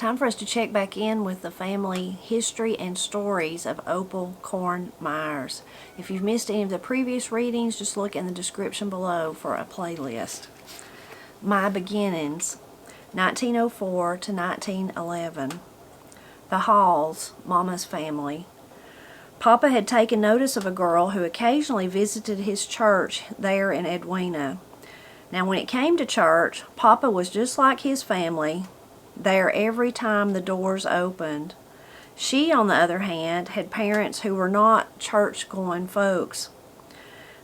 time for us to check back in with the family history and stories of Opal Corn Myers. If you've missed any of the previous readings, just look in the description below for a playlist. My beginnings, 1904 to 1911. The Halls, Mama's family. Papa had taken notice of a girl who occasionally visited his church there in Edwina. Now when it came to church, Papa was just like his family, there every time the doors opened. She, on the other hand, had parents who were not church-going folks.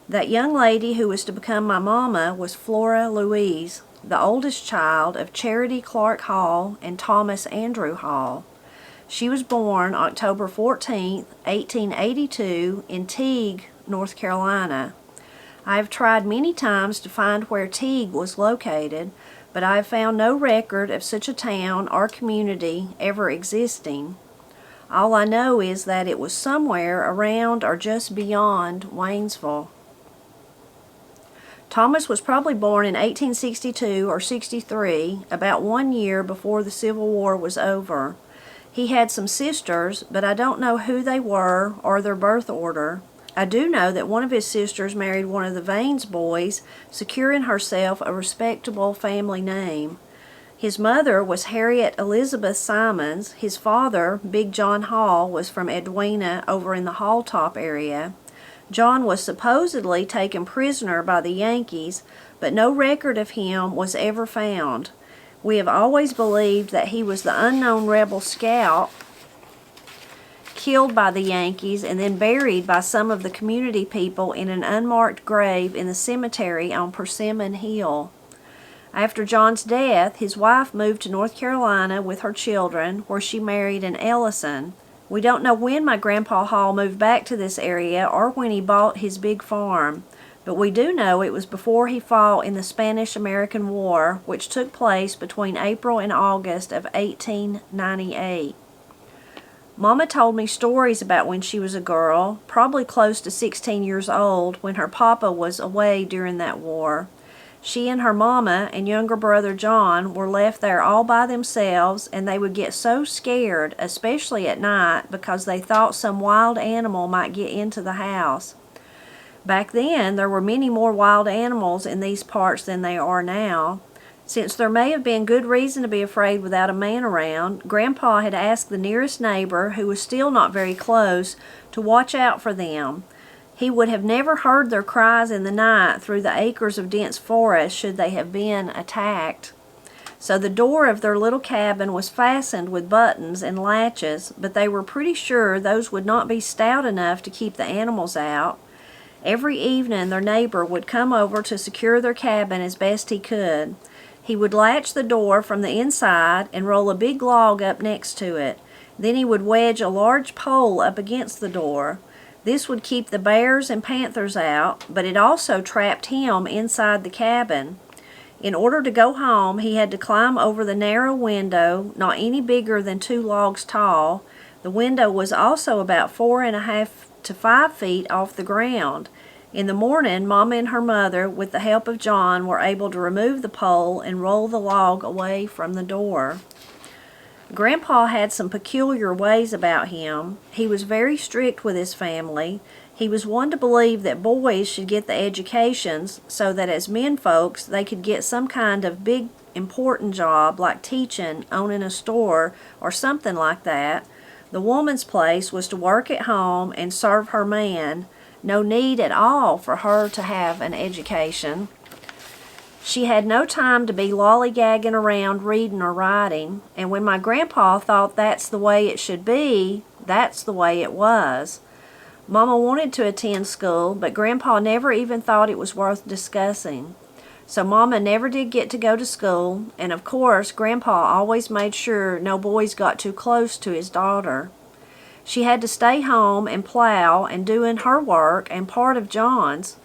That young lady who was to become my mama was Flora Louise, the oldest child of Charity Clark Hall and Thomas Andrew Hall. She was born October 14, 1882, in Teague, North Carolina. I have tried many times to find where Teague was located, but I have found no record of such a town or community ever existing. All I know is that it was somewhere around or just beyond Waynesville. Thomas was probably born in 1862 or 63, about 1 year before the Civil War was over. He had some sisters, but I don't know who they were or their birth order. I do know that one of his sisters married one of the Vanes boys, securing herself a respectable family name. His mother was Harriet Elizabeth Simons. His father, Big John Hall, was from Edwina over in the Halltop area. John was supposedly taken prisoner by the Yankees, but no record of him was ever found. We have always believed that he was the unknown rebel scout killed by the Yankees and then buried by some of the community people in an unmarked grave in the cemetery on Persimmon Hill. After John's death, his wife moved to North Carolina with her children, where she married an Ellison. We don't know when my Grandpa Hall moved back to this area or when he bought his big farm, but we do know it was before he fought in the Spanish-American War, which took place between April and August of 1898. Mama told me stories about when she was a girl, probably close to 16 years old, when her papa was away during that war. She and her mama and younger brother John were left there all by themselves, and they would get so scared, especially at night, because they thought some wild animal might get into the house. Back then, there were many more wild animals in these parts than there are now. Since there may have been good reason to be afraid without a man around, Grandpa had asked the nearest neighbor, who was still not very close, to watch out for them. He would have never heard their cries in the night through the acres of dense forest should they have been attacked. So the door of their little cabin was fastened with buttons and latches, but they were pretty sure those would not be stout enough to keep the animals out. Every evening their neighbor would come over to secure their cabin as best he could. He would latch the door from the inside and roll a big log up next to it. Then he would wedge a large pole up against the door. This would keep the bears and panthers out, but it also trapped him inside the cabin. In order to go home, he had to climb over the narrow window, not any bigger than 2 logs tall. The window was also about 4.5 to 5 feet off the ground. In the morning, Mama and her mother, with the help of John, were able to remove the pole and roll the log away from the door. Grandpa had some peculiar ways about him. He was very strict with his family. He was one to believe that boys should get the educations so that as men folks they could get some kind of big important job like teaching, owning a store, or something like that. The woman's place was to work at home and serve her man. No need at all for her to have an education. She had no time to be lollygagging around reading or writing, and when my grandpa thought that's the way it should be, that's the way it was. Mama wanted to attend school, but Grandpa never even thought it was worth discussing. So Mama never did get to go to school, and of course Grandpa always made sure no boys got too close to his daughter. She had to stay home and plow and doing her work and part of John's.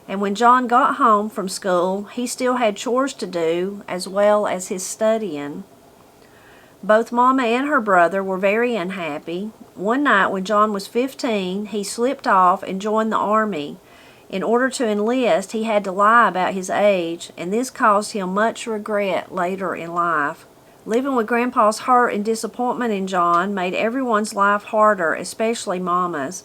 And when John got home from school, he still had chores to do as well as his studying. Both Mama and her brother were very unhappy. One night when John was 15, he slipped off and joined the army. In order to enlist, he had to lie about his age, and this caused him much regret later in life. Living with Grandpa's hurt and disappointment in John made everyone's life harder, especially Mama's.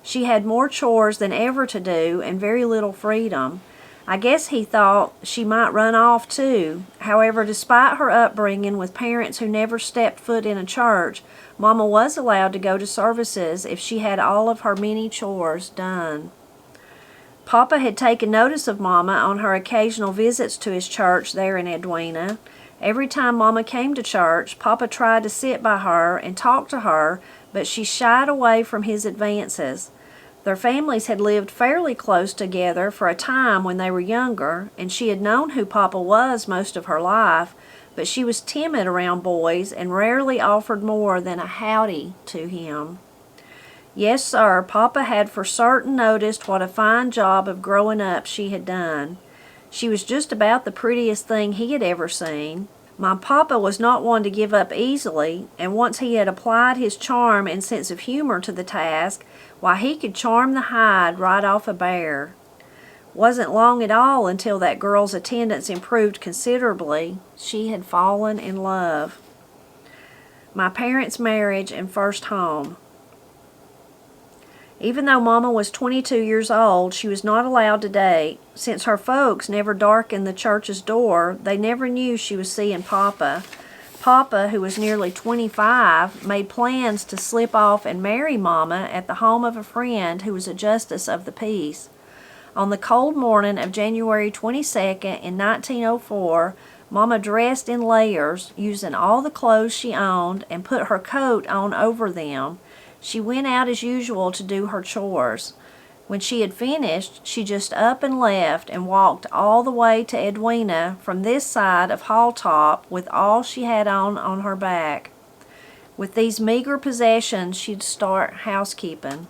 She had more chores than ever to do and very little freedom. I guess he thought she might run off too. However, despite her upbringing with parents who never stepped foot in a church, Mama was allowed to go to services if she had all of her many chores done. Papa had taken notice of Mama on her occasional visits to his church there in Edwina. Every time Mama came to church, Papa tried to sit by her and talk to her, but she shied away from his advances. Their families had lived fairly close together for a time when they were younger, and she had known who Papa was most of her life, but she was timid around boys and rarely offered more than a howdy to him. Yes, sir, Papa had for certain noticed what a fine job of growing up she had done. She was just about the prettiest thing he had ever seen. My Papa was not one to give up easily, and once he had applied his charm and sense of humor to the task, why, he could charm the hide right off a bear. Wasn't long at all until that girl's attendance improved considerably. She had fallen in love. My parents' marriage and first home. Even though Mama was 22 years old, she was not allowed to date. Since her folks never darkened the church's door, they never knew she was seeing Papa. Papa, who was nearly 25, made plans to slip off and marry Mama at the home of a friend who was a justice of the peace. On the cold morning of January 22nd in 1904, Mama dressed in layers, using all the clothes she owned, and put her coat on over them. She went out as usual to do her chores. When she had finished, she just up and left and walked all the way to Edwina from this side of Halltop with all she had on her back. With these meager possessions, she'd start housekeeping.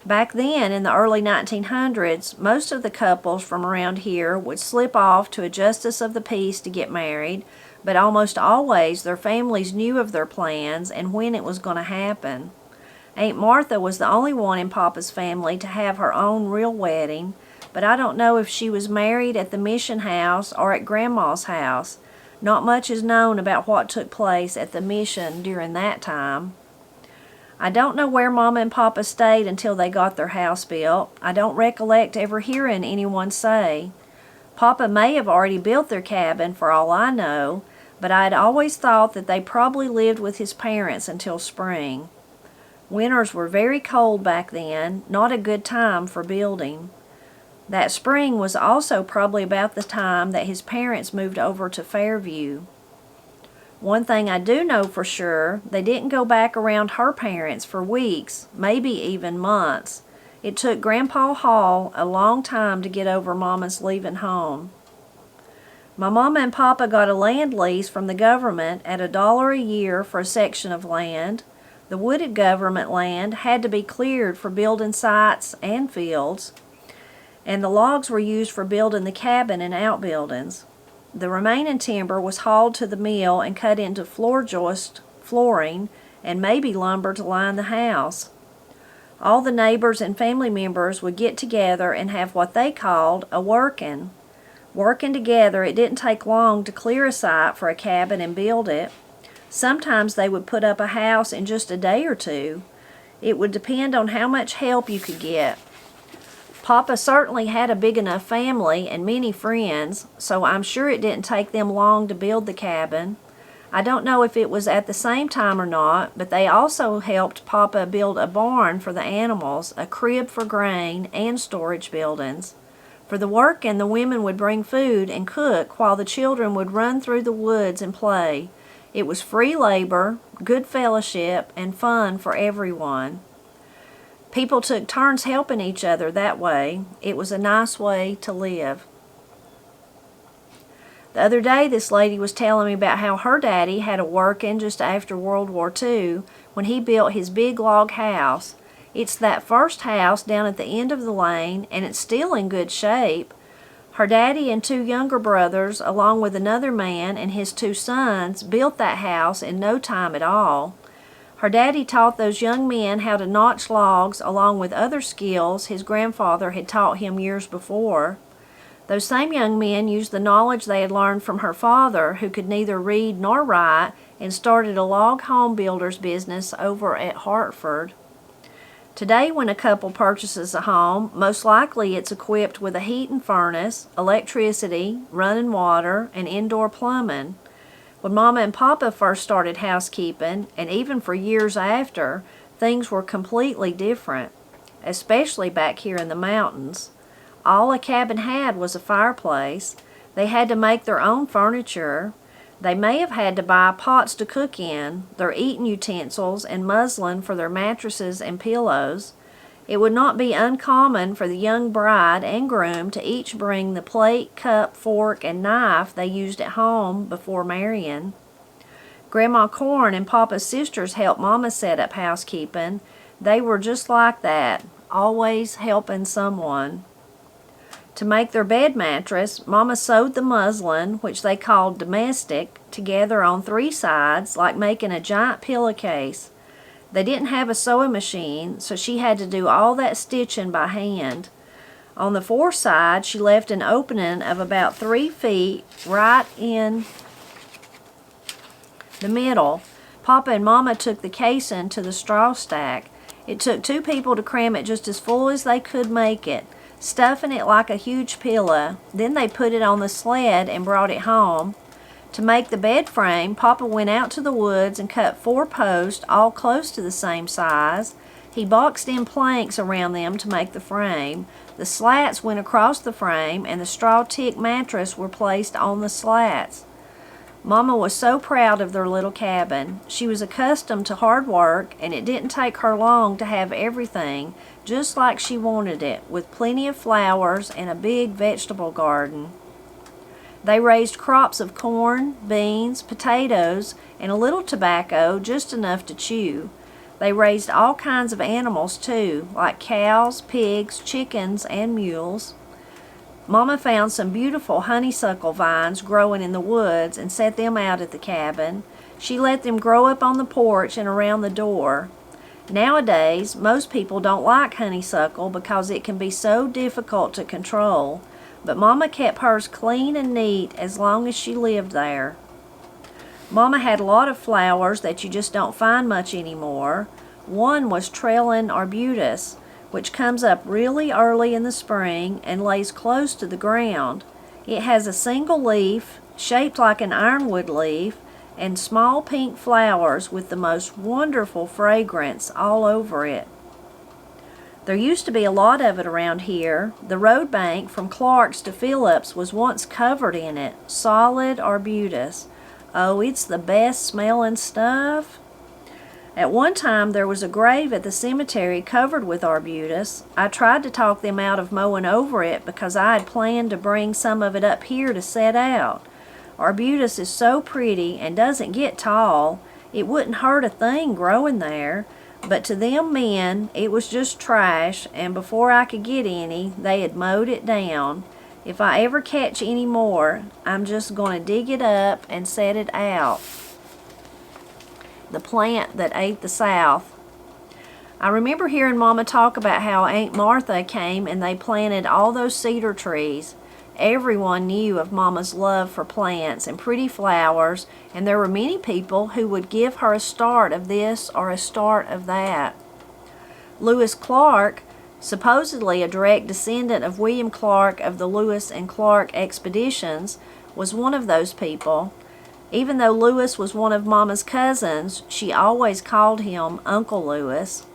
Back then, in the early 1900s, most of the couples from around here would slip off to a justice of the peace to get married, but almost always their families knew of their plans and when it was going to happen. Aunt Martha was the only one in Papa's family to have her own real wedding, but I don't know if she was married at the mission house or at Grandma's house. Not much is known about what took place at the mission during that time. I don't know where Mama and Papa stayed until they got their house built. I don't recollect ever hearing anyone say. Papa may have already built their cabin for all I know, but I had always thought that they probably lived with his parents until spring. Winters were very cold back then, not a good time for building. That spring was also probably about the time that his parents moved over to Fairview. One thing I do know for sure, they didn't go back around her parents for weeks, maybe even months. It took Grandpa Hall a long time to get over Mama's leaving home. My Mama and Papa got a land lease from the government at $1 a year for a section of land. The wooded government land had to be cleared for building sites and fields, and the logs were used for building the cabin and outbuildings. The remaining timber was hauled to the mill and cut into floor joist flooring and maybe lumber to line the house. All the neighbors and family members would get together and have what they called a workin'. Working together, it didn't take long to clear a site for a cabin and build it. Sometimes they would put up a house in just a day or two. It would depend on how much help you could get. Papa certainly had a big enough family and many friends, so I'm sure it didn't take them long to build the cabin. I don't know if it was at the same time or not, but they also helped Papa build a barn for the animals, a crib for grain, and storage buildings. For the working, the women would bring food and cook while the children would run through the woods and play. It was free labor, good fellowship, and fun for everyone. People took turns helping each other that way. It was a nice way to live. The other day, this lady was telling me about how her daddy had a working just after World War II when he built his big log house. It's that first house down at the end of the lane, and it's still in good shape. Her daddy and 2 younger brothers, along with another man and his 2 sons, built that house in no time at all. Her daddy taught those young men how to notch logs along with other skills his grandfather had taught him years before. Those same young men used the knowledge they had learned from her father, who could neither read nor write, and started a log home builder's business over at Hartford. Today, when a couple purchases a home, most likely it's equipped with a heat and furnace, electricity, running water, and indoor plumbing. When Mama and Papa first started housekeeping, and even for years after, things were completely different, especially back here in the mountains. All a cabin had was a fireplace. They had to make their own furniture. They may have had to buy pots to cook in, their eating utensils, and muslin for their mattresses and pillows. It would not be uncommon for the young bride and groom to each bring the plate, cup, fork, and knife they used at home before marrying. Grandma Corn and Papa's sisters helped Mama set up housekeeping. They were just like that, always helping someone. To make their bed mattress, Mama sewed the muslin, which they called domestic, together on 3 sides, like making a giant pillowcase. They didn't have a sewing machine, so she had to do all that stitching by hand. On the 4th side, she left an opening of about 3 feet right in the middle. Papa and Mama took the casing to the straw stack. It took 2 people to cram it just as full as they could make it, stuffing it like a huge pillow. Then they put it on the sled and brought it home. To make the bed frame, Papa went out to the woods and cut 4 posts, all close to the same size. He boxed in planks around them to make the frame. The slats went across the frame, and the straw tick mattress were placed on the slats. Mama was so proud of their little cabin. She was accustomed to hard work, and it didn't take her long to have everything just like she wanted it, with plenty of flowers and a big vegetable garden. They raised crops of corn, beans, potatoes, and a little tobacco, just enough to chew. They raised all kinds of animals too, like cows, pigs, chickens, and mules. Mama found some beautiful honeysuckle vines growing in the woods and set them out at the cabin. She let them grow up on the porch and around the door. Nowadays, most people don't like honeysuckle because it can be so difficult to control, but Mama kept hers clean and neat as long as she lived there. Mama had a lot of flowers that you just don't find much anymore. One was trailing arbutus, which comes up really early in the spring and lays close to the ground. It has a single leaf, shaped like an ironwood leaf, and small pink flowers with the most wonderful fragrance all over it. There used to be a lot of it around here. The road bank from Clark's to Phillips was once covered in it, solid arbutus. Oh, it's the best smelling stuff. At one time, there was a grave at the cemetery covered with arbutus. I tried to talk them out of mowing over it because I had planned to bring some of it up here to set out. Arbutus is so pretty and doesn't get tall. It wouldn't hurt a thing growing there, but to them men, it was just trash, and before I could get any, they had mowed it down. If I ever catch any more, I'm just going to dig it up and set it out. The plant that ate the South. I remember hearing Mama talk about how Aunt Martha came and they planted all those cedar trees. Everyone knew of Mama's love for plants and pretty flowers, and there were many people who would give her a start of this or a start of that. Lewis Clark, supposedly a direct descendant of William Clark of the Lewis and Clark expeditions, was one of those people. Even though Lewis was one of Mama's cousins, she always called him Uncle Lewis.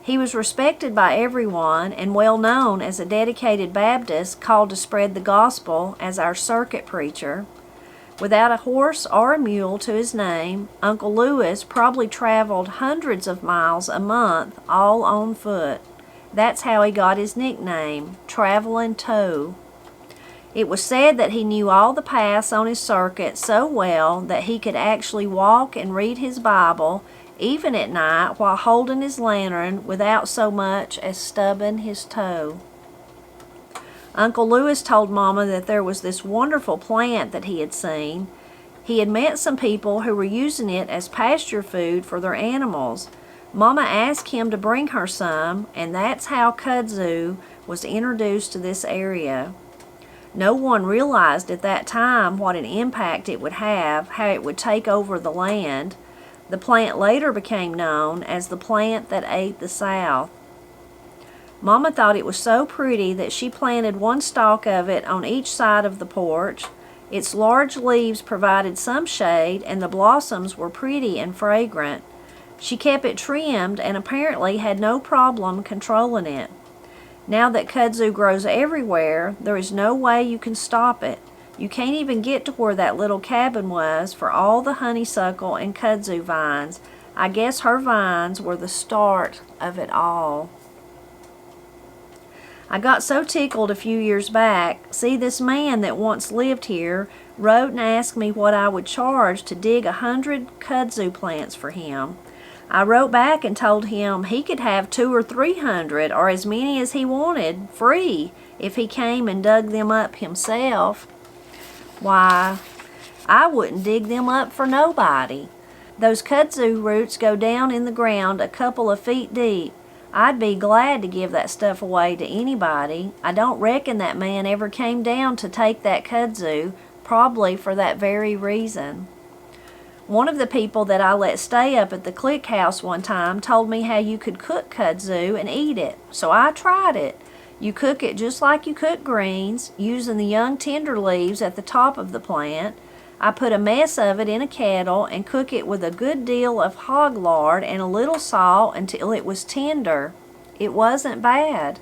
He was respected by everyone and well known as a dedicated Baptist called to spread the gospel as our circuit preacher. Without a horse or a mule to his name, Uncle Lewis probably traveled hundreds of miles a month, all on foot. That's how he got his nickname, Travelin' Toe. It was said that he knew all the paths on his circuit so well that he could actually walk and read his Bible, even at night, while holding his lantern without so much as stubbing his toe. Uncle Lewis told Mama that there was this wonderful plant that he had seen. He had met some people who were using it as pasture food for their animals. Mama asked him to bring her some, and that's how kudzu was introduced to this area. No one realized at that time what an impact it would have, how it would take over the land. The plant later became known as the plant that ate the South. Mama thought it was so pretty that she planted one stalk of it on each side of the porch. Its large leaves provided some shade, and the blossoms were pretty and fragrant. She kept it trimmed and apparently had no problem controlling it. Now that kudzu grows everywhere, there is no way you can stop it. You can't even get to where that little cabin was for all the honeysuckle and kudzu vines. I guess her vines were the start of it all. I got so tickled a few years back. See, this man that once lived here wrote and asked me what I would charge to dig 100 kudzu plants for him. I wrote back and told him he could have 200 or 300 or as many as he wanted, free, if he came and dug them up himself. Why, I wouldn't dig them up for nobody. Those kudzu roots go down in the ground a couple of feet deep. I'd be glad to give that stuff away to anybody. I don't reckon that man ever came down to take that kudzu, probably for that very reason. One of the people that I let stay up at the Click House one time told me how you could cook kudzu and eat it, so I tried it. You cook it just like you cook greens, using the young tender leaves at the top of the plant. I put a mess of it in a kettle and cook it with a good deal of hog lard and a little salt until it was tender. It wasn't bad.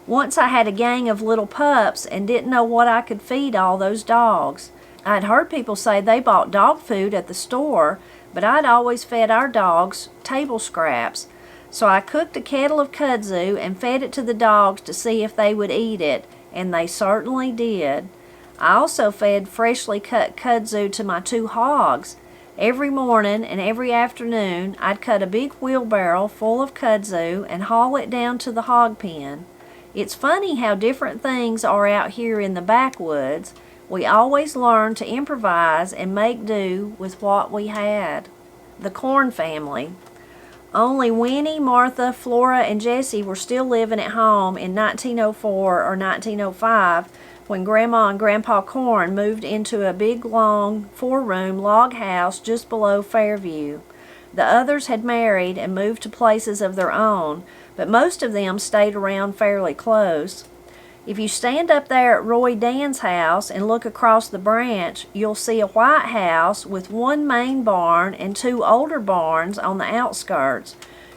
Once I had a gang of little pups and didn't know what I could feed all those dogs. I'd heard people say they bought dog food at the store, but I'd always fed our dogs table scraps. So I cooked a kettle of kudzu and fed it to the dogs to see if they would eat it, and they certainly did. I also fed freshly cut kudzu to my 2 hogs. Every morning and every afternoon, I'd cut a big wheelbarrow full of kudzu and haul it down to the hog pen. It's funny how different things are out here in the backwoods. We always learn to improvise and make do with what we had. The Corn family. Only Winnie, Martha, Flora, and Jessie were still living at home in 1904 or 1905 when Grandma and Grandpa Corn moved into a big, long, 4-room log house just below Fairview. The others had married and moved to places of their own, but most of them stayed around fairly close. If you stand up there at Roy Dan's house and look across the branch, you'll see a white house with 1 main barn and 2 older barns on the outskirts.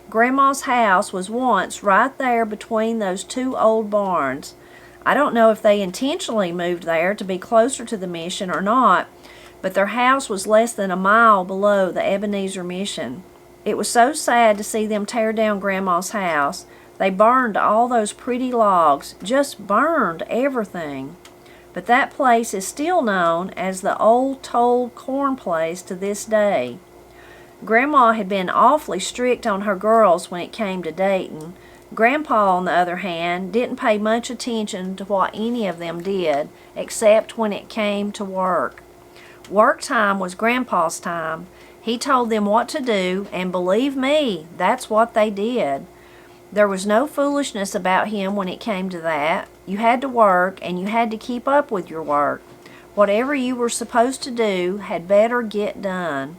Grandma's house was once right there between those 2 old barns. I don't know if they intentionally moved there to be closer to the mission or not, but their house was less than a mile below the Ebenezer Mission. It was so sad to see them tear down Grandma's house. They burned all those pretty logs, just burned everything. But that place is still known as the Old Told Corn Place to this day. Grandma had been awfully strict on her girls when it came to dating. Grandpa, on the other hand, didn't pay much attention to what any of them did, except when it came to work. Work time was Grandpa's time. He told them what to do, and believe me, that's what they did. There was no foolishness about him when it came to that. You had to work, and you had to keep up with your work. Whatever you were supposed to do had better get done.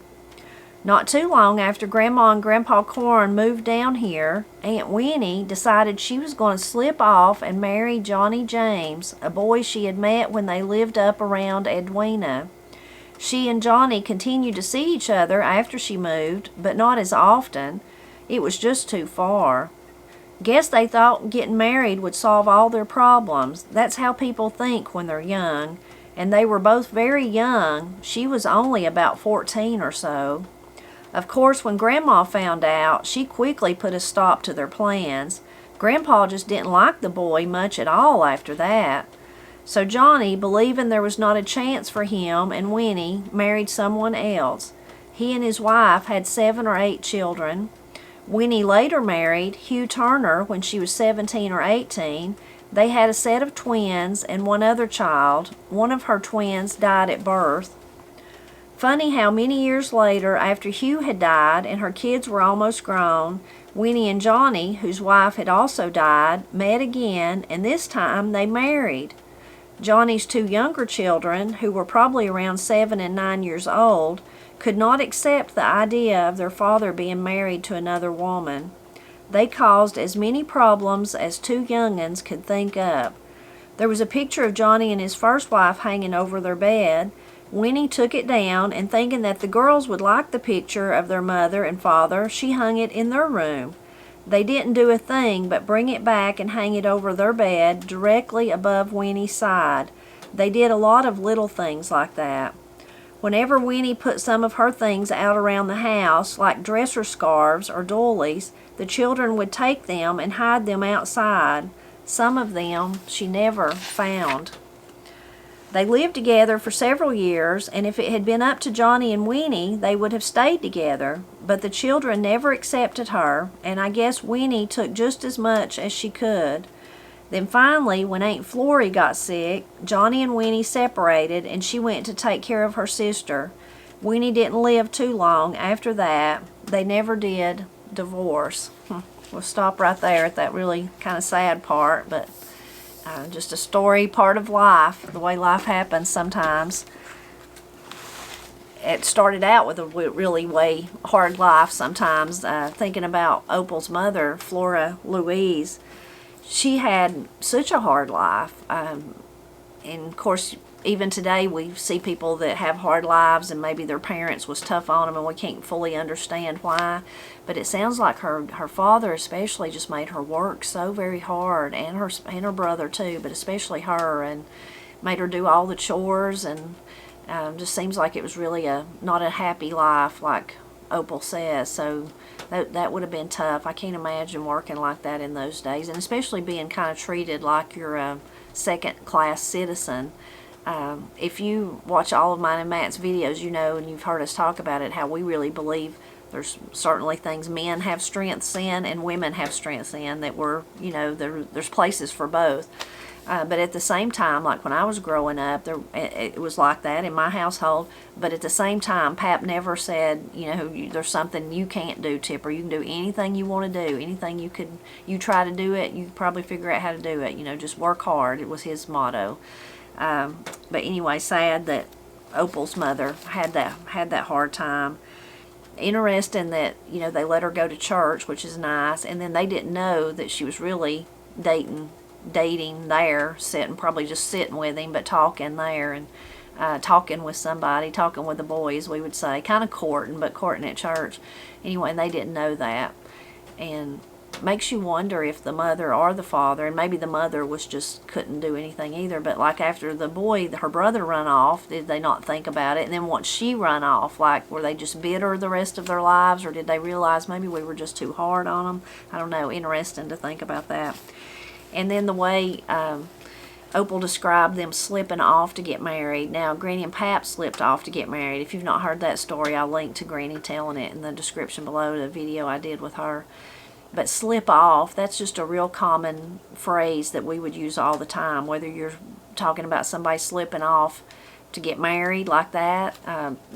Not too long after Grandma and Grandpa Corn moved down here, Aunt Winnie decided she was going to slip off and marry Johnny James, a boy she had met when they lived up around Edwina. She and Johnny continued to see each other after she moved, but not as often. It was just too far. Guess they thought getting married would solve all their problems. That's how people think when they're young. And they were both very young. She was only about 14 or so. Of course, when Grandma found out, she quickly put a stop to their plans. Grandpa just didn't like the boy much at all after that. So Johnny, believing there was not a chance for him and Winnie, married someone else. He and his wife had 7 or 8 children. Winnie later married Hugh Turner when she was 17 or 18. They had a set of twins and 1 other child. One of her twins died at birth. Funny how many years later, after Hugh had died and her kids were almost grown, Winnie and Johnny, whose wife had also died, met again, and this time they married. Johnny's two younger children, who were probably around 7 and 9 years old, could not accept the idea of their father being married to another woman. They caused as many problems as two young'uns could think of. There was a picture of Johnny and his first wife hanging over their bed. Winnie took it down, and thinking that the girls would like the picture of their mother and father, she hung it in their room. They didn't do a thing but bring it back and hang it over their bed directly above Winnie's side. They did a lot of little things like that. Whenever Winnie put some of her things out around the house, like dresser scarves or doilies, the children would take them and hide them outside. Some of them she never found. They lived together for several years, and if it had been up to Johnny and Winnie, they would have stayed together. But the children never accepted her, and I guess Winnie took just as much as she could. Then finally, when Aunt Flora got sick, Johnny and Winnie separated, and she went to take care of her sister. Winnie didn't live too long after that. They never did divorce. We'll stop right there at that really kind of sad part, but just a story, part of life, the way life happens sometimes. It started out with a really way hard life sometimes. Thinking about Opal's mother, Flora Louise, she had such a hard life. And of course, even today we see people that have hard lives, and maybe their parents was tough on them and we can't fully understand why. But it sounds like her father especially just made her work so very hard, and her brother too, but especially her, and made her do all the chores, and just seems like it was really not a happy life, like Opal says. So that would have been tough. I can't imagine working like that in those days, and especially being kind of treated like you're a second-class citizen. If you watch all of mine and Matt's videos, you know, and you've heard us talk about it, how we really believe there's certainly things men have strengths in and women have strengths in, that we're, you know, there's places for both. But at the same time, like when I was growing up, it was like that in my household. But at the same time, Pap never said, you know, there's something you can't do, Tipper. You can do anything you want to do. Anything you try to do it, you probably figure out how to do it. You know, just work hard. It was his motto. But anyway, sad that Opal's mother had that hard time. Interesting that, you know, they let her go to church, which is nice, and then they didn't know that she was really dating there, probably just sitting with him, but talking there, and talking with somebody, talking with the boys, we would say, kind of courting, but courting at church. Anyway, and they didn't know that, and makes you wonder if the mother or the father, and maybe the mother couldn't do anything either, but like after the boy, her brother run off, did they not think about it? And then once she run off, like, were they just bitter the rest of their lives, or did they realize maybe we were just too hard on them? I don't know. Interesting to think about that. And then the way Opal described them slipping off to get married. Now, Granny and Pap slipped off to get married. If you've not heard that story, I'll link to Granny telling it in the description below, the video I did with her. But slip off, that's just a real common phrase that we would use all the time, whether you're talking about somebody slipping off to get married like that.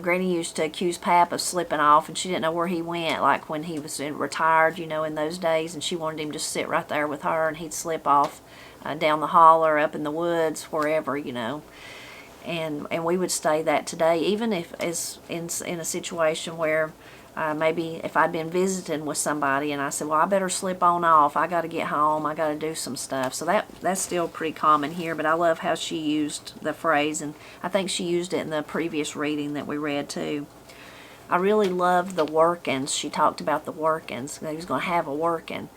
Granny used to accuse Pap of slipping off, and she didn't know where he went, like when he was retired, you know, in those days, and she wanted him to sit right there with her, and he'd slip off down the holler, up in the woods, wherever, you know. And we would say that today, even if as in a situation where maybe if I'd been visiting with somebody and I said, well, I better slip on off, I got to get home, I got to do some stuff. So that's still pretty common here, but I love how she used the phrase, and I think she used it in the previous reading that we read too. I really love the workings. She talked about the workings. They was going to have a working.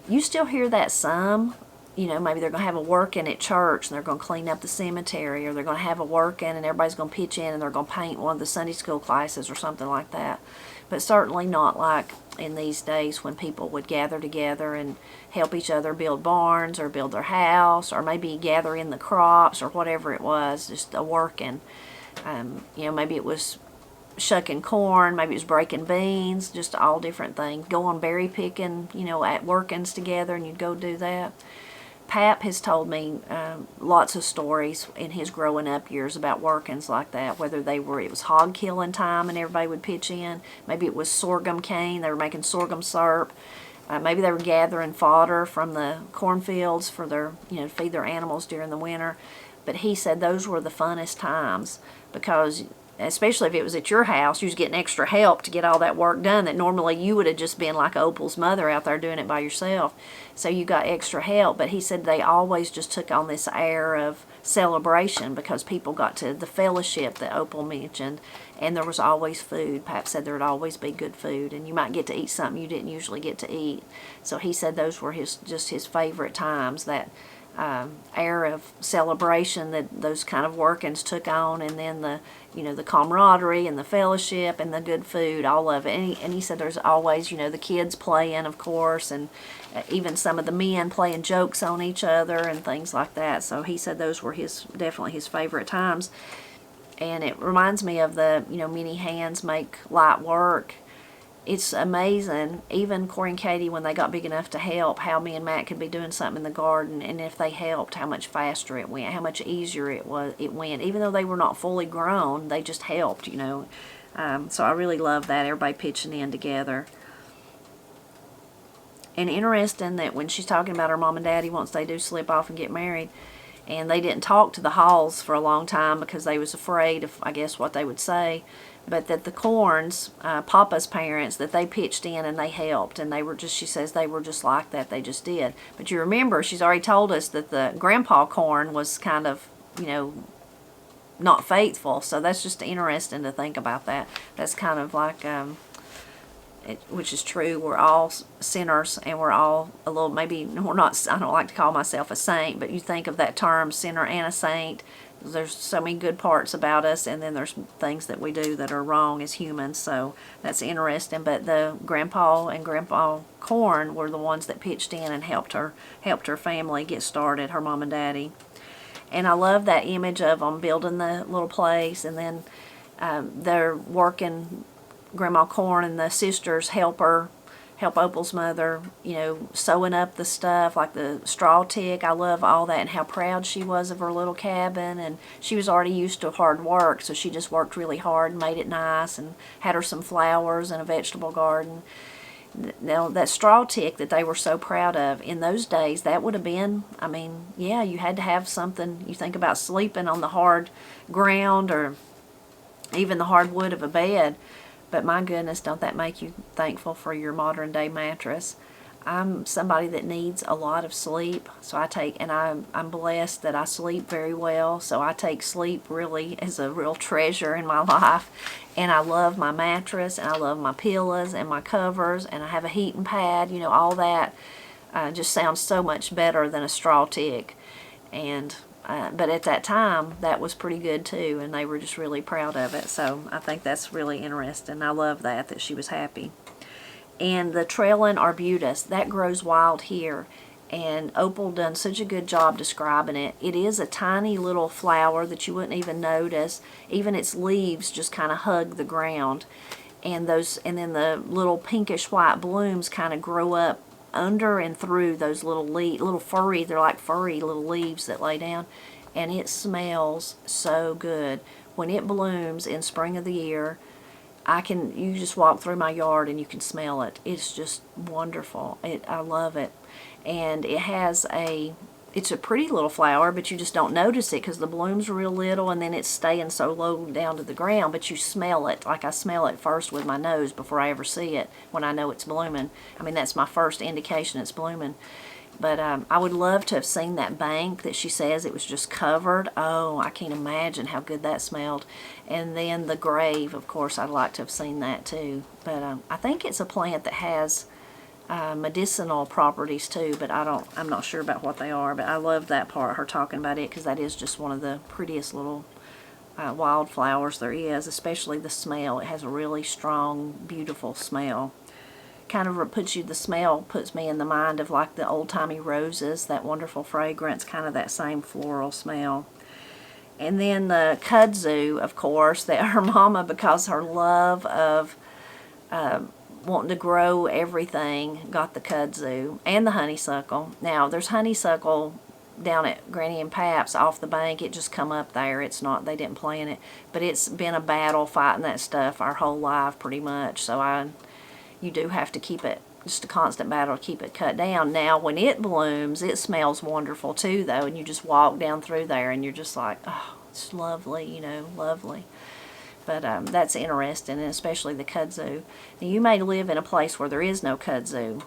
You still hear that some. You know, maybe they're going to have a working at church, and they're going to clean up the cemetery, or they're going to have a working and everybody's going to pitch in and they're going to paint one of the Sunday school classes or something like that. But certainly not like in these days when people would gather together and help each other build barns or build their house, or maybe gather in the crops or whatever it was, just a working. You know, maybe it was shucking corn, maybe it was breaking beans, just all different things. Going berry picking, you know, at workings together, and you'd go do that. Pap has told me lots of stories in his growing up years about workings like that, whether it was hog killing time and everybody would pitch in, maybe it was sorghum cane, they were making sorghum syrup, maybe they were gathering fodder from the cornfields for their, you know, to feed their animals during the winter. But he said those were the funnest times because, especially if it was at your house, you was getting extra help to get all that work done that normally you would have just been like Opal's mother out there doing it by yourself. So you got extra help. But he said they always just took on this air of celebration because people got to the fellowship that Opal mentioned, and there was always food. Pap said there would always be good food, and you might get to eat something you didn't usually get to eat. So he said those were just his favorite times, that air of celebration that those kind of workings took on, and then the camaraderie and the fellowship and the good food, all of it. And he said there's always, the kids playing, of course, and even some of the men playing jokes on each other and things like that. So he said those were definitely his favorite times. And it reminds me of the, many hands make light work. It's amazing, even Corey and Katie, when they got big enough to help, how me and Matt could be doing something in the garden, and if they helped, how much faster it went, how much easier it went. Even though they were not fully grown, they just helped, So I really love that, everybody pitching in together. And interesting that when she's talking about her mom and daddy, once they do slip off and get married, and they didn't talk to the Halls for a long time because they was afraid of, I guess, what they would say, but that the Corns, Papa's parents, that they pitched in and they helped, and they were just, she says they were just like that, they just did. But you remember, she's already told us that the Grandpa Corn was kind of, not faithful, so that's just interesting to think about that. That's kind of like, which is true, we're all sinners, and we're all a little, maybe we're not, I don't like to call myself a saint, but you think of that term, sinner and a saint. There's so many good parts about us, and then there's things that we do that are wrong as humans, so that's interesting. But the Grandpa and Grandpa Corn were the ones that pitched in and helped her family get started, her mom and daddy. And I love that image of them building the little place, and then they're working, Grandma Corn and the sisters help Opal's mother, sewing up the stuff, like the straw tick. I love all that, and how proud she was of her little cabin, and she was already used to hard work, so she just worked really hard and made it nice, and had her some flowers and a vegetable garden. Now, that straw tick that they were so proud of, in those days, that would have been, yeah, you had to have something. You think about sleeping on the hard ground or even the hard wood of a bed. But my goodness, don't that make you thankful for your modern day mattress? I'm somebody that needs a lot of sleep, so I'm blessed that I sleep very well, so I take sleep really as a real treasure in my life. And I love my mattress, and I love my pillows and my covers, and I have a heating pad, all that just sounds so much better than a straw tick. And but at that time, that was pretty good too, and they were just really proud of it. So I think that's really interesting. I love that she was happy. And the trailing arbutus, that grows wild here, and Opal done such a good job describing it. It is a tiny little flower that you wouldn't even notice. Even its leaves just kind of hug the ground, and then the little pinkish white blooms kind of grow up under and through those little furry, they're like furry little leaves that lay down, and it smells so good. When it blooms in spring of the year, you just walk through my yard and you can smell it. It's just wonderful. I love it. And it's a pretty little flower, but you just don't notice it because the blooms are real little, and then it's staying so low down to the ground, but you smell it. Like I smell it first with my nose before I ever see it when I know it's blooming. That's my first indication it's blooming. But I would love to have seen that bank that she says it was just covered. Oh, I can't imagine how good that smelled. And then the grave, of course, I'd like to have seen that too. But I think it's a plant that has medicinal properties too, but I'm not sure about what they are. But I love that part, her talking about it, because that is just one of the prettiest little wildflowers there is, especially the smell. It has a really strong, beautiful smell. Kind of the smell puts me in the mind of like the old-timey roses, that wonderful fragrance, kind of that same floral smell. And then the kudzu, of course, that her mama, because her love of wanting to grow everything, got the kudzu and the honeysuckle. Now, there's honeysuckle down at Granny and Pap's off the bank. It just come up there. It's not, they didn't plant it, but it's been a battle fighting that stuff our whole life pretty much. So you do have to keep it just a constant battle to keep it cut down. Now, when it blooms, it smells wonderful too, though, and you just walk down through there and you're just like, oh, it's lovely, you know, lovely. But that's interesting, and especially the kudzu. Now, you may live in a place where there is no kudzu.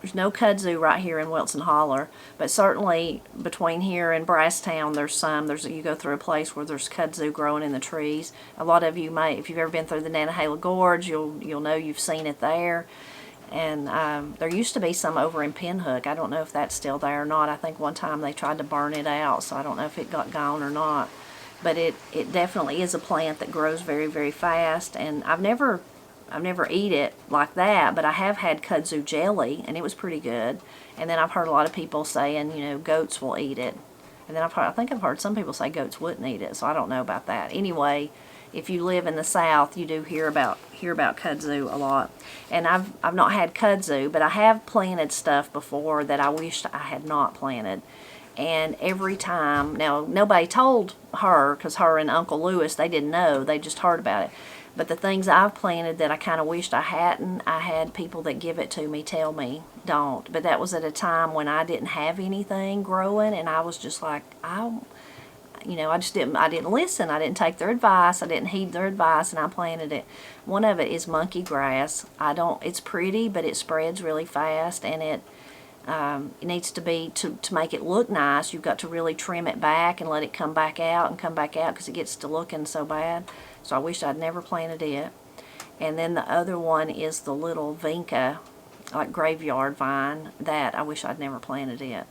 There's no kudzu right here in Wilson Holler, but certainly between here and Brasstown, there's some. You go through a place where there's kudzu growing in the trees. A lot of you may, if you've ever been through the Nantahala Gorge, you'll know you've seen it there. And there used to be some over in Pinhook. I don't know if that's still there or not. I think one time they tried to burn it out, so I don't know if it got gone or not. But it definitely is a plant that grows very, very fast, and I've never eat it like that, but I have had kudzu jelly, and it was pretty good. And then I've heard a lot of people saying, you know, goats will eat it. And then I think I've heard some people say goats wouldn't eat it, so I don't know about that. Anyway, if you live in the South, you do hear about kudzu a lot. And I've not had kudzu, but I have planted stuff before that I wished I had not planted. And every time, now nobody told her, because her and Uncle Lewis, they didn't know, they just heard about it. But the things I've planted that I kind of wished I hadn't, I had people that give it to me tell me don't. But that was at a time when I didn't have anything growing, and I was just like, I didn't listen. I didn't take their advice. I didn't heed their advice, and I planted it. One of it is monkey grass. It's pretty, but it spreads really fast, and it needs to be, to make it look nice, you've got to really trim it back and let it come back out because it gets to looking so bad. So I wish I'd never planted it. And then the other one is the little vinca, like graveyard vine, that I wish I'd never planted it.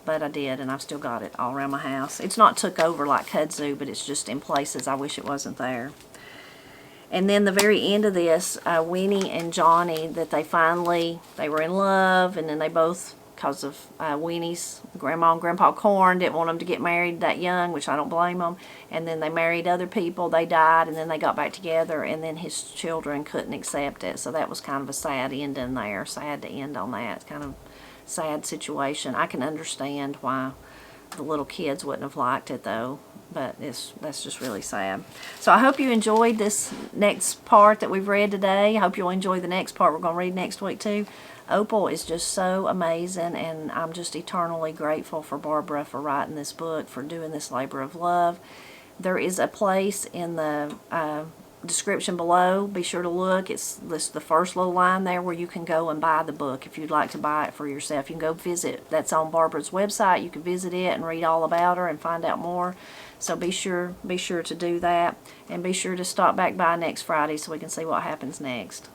But I did, and I've still got it all around my house. It's not took over like kudzu, but it's just in places I wish it wasn't there. And then the very end of this, Winnie and Johnny, that they were in love, and then they both, because of Winnie's grandma and grandpa Corn, didn't want them to get married that young, which I don't blame them. And then they married other people, they died, and then they got back together, and then his children couldn't accept it. So that was kind of a sad ending there, sad to end on that. It's kind of a sad situation. I can understand why the little kids wouldn't have liked it, though. But that's just really sad. So I hope you enjoyed this next part that we've read today. I hope you'll enjoy the next part we're going to read next week too. Opal is just so amazing, and I'm just eternally grateful for Barbara for writing this book, for doing this labor of love. There is a place in the description below. Be sure to look. It's the first little line there where you can go and buy the book if you'd like to buy it for yourself. You can go visit. That's on Barbara's website. You can visit it and read all about her and find out more. So be sure to do that, and be sure to stop back by next Friday so we can see what happens next.